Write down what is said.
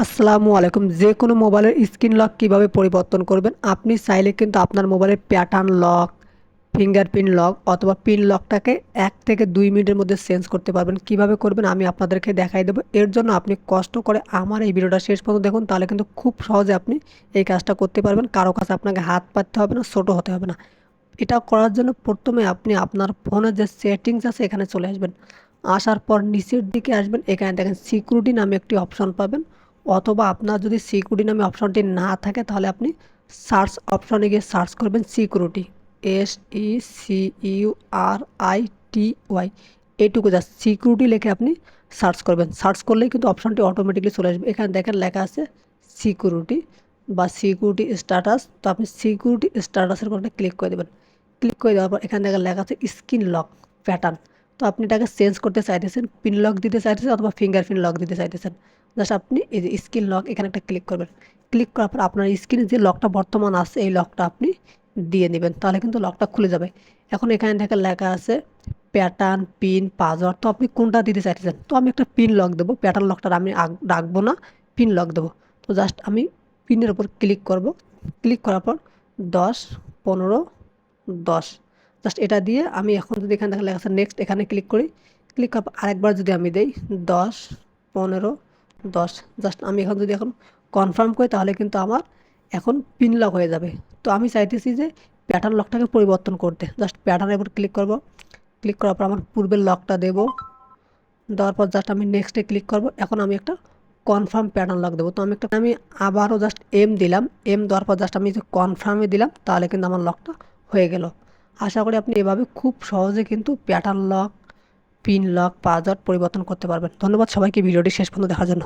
আসসালামু আলাইকুম। যে কোনো মোবাইলের স্ক্রিন লক কিভাবে পরিবর্তন করবেন? আপনি চাইলে কিন্তু আপনার মোবাইলের প্যাটার্ন লক, ফিঙ্গারপ্রিন্ট লক অথবা পিন লকটাকে ১ থেকে ২ মিনিটের মধ্যে চেঞ্জ করতে পারবেন। কিভাবে করবেন আমি আপনাদেরকে দেখাই দেবো। এর জন্য আপনি কষ্ট করে আমার এই ভিডিওটা শেষ পর্যন্ত দেখুন, তাহলে কিন্তু খুব সহজে আপনি এই কাজটা করতে পারবেন। কারো কাছে আপনাকে হাত পাততে হবে না, ছোট হতে হবে না। এটা করার জন্য প্রথমে আপনি আপনার ফোনের যে সেটিংস আছে এখানে চলে আসবেন। আসার পর নিচের দিকে আসবেন, এখানে দেখেন সিকিউরিটি নামে একটি অপশন পাবেন, অথবা আপনার যদি সিকিউরিটি নামে অপশনটি না থাকে তাহলে আপনি সার্চ অপশনে গিয়ে সার্চ করবেন সিকিউরিটি, SECURITY, এইটুকু জাস্ট সিকিউরিটি লিখে আপনি সার্চ করবেন। সার্চ করলেই কিন্তু অপশনটি অটোমেটিকলি চলে আসবে। এখানে দেখেন লেখা আছে সিকিউরিটি বা সিকিউরিটি স্ট্যাটাস। তো আপনি সিকিউরিটি স্ট্যাটাসের উপর ক্লিক করে দেবেন। ক্লিক করে দেওয়ার পর এখানে দেখেন লেখা আছে স্ক্রিন লক প্যাটার্ন। তো আপনি এটাকে চেঞ্জ করতে চাইতেছেন, পিন লক দিতে চাইতেছেন অথবা ফিঙ্গারপ্রিন্ট লক দিতে চাইতেছেন। জাস্ট আপনি এই যে স্ক্রিন লক এখানে একটা ক্লিক করবেন। ক্লিক করার পর আপনার স্ক্রিনে যে লকটা বর্তমান আছে এই লকটা আপনি দিয়ে নেবেন, তাহলে কিন্তু লকটা খুলে যাবে। এখন এখানে দেখেন লেখা আছে প্যাটার্ন, পিন, পাসওয়ার্ড। তো আপনি কোনটা দিতে চাইতেছেন? তো আমি একটা পিন লক দেবো, প্যাটার্ন লকটা আমি রাখবো না, পিন লক দেবো। তো জাস্ট আমি পিনের উপর ক্লিক করব। ক্লিক করার পর 10, 15, 10 জাস্ট এটা দিয়ে আমি এখন যদি এখানে দেখা লেখা আছে নেক্সট, এখানে ক্লিক করি। ক্লিক করার পর আরেকবার যদি আমি দেই 10, 15, 10 জাস্ট আমি এখন কনফার্ম করি, তাহলে কিন্তু আমার এখন পিন লক হয়ে যাবে। তো আমি চাইতেছি যে প্যাটার্ন লকটাকে পরিবর্তন করতে, জাস্ট প্যাটার্নের উপর ক্লিক করব। ক্লিক করার পর আমার পূর্বের লকটা দেব, দেওয়ার পর জাস্ট আমি নেক্সটে ক্লিক করব। এখন আমি একটা কনফার্ম প্যাটার্ন লক দেবো। তো আমি আবারও জাস্ট এম দিলাম। এম দেওয়ার পর জাস্ট আমি যে কনফার্মে দিলাম, তাহলে কিন্তু আমার লকটা হয়ে গেল। আশা করি আপনি এভাবে খুব সহজে কিন্তু pattern lock, pin lock, password পরিবর্তন করতে পারবেন। ধন্যবাদ সবাইকে ভিডিওটি শেষ পর্যন্ত দেখার জন্য।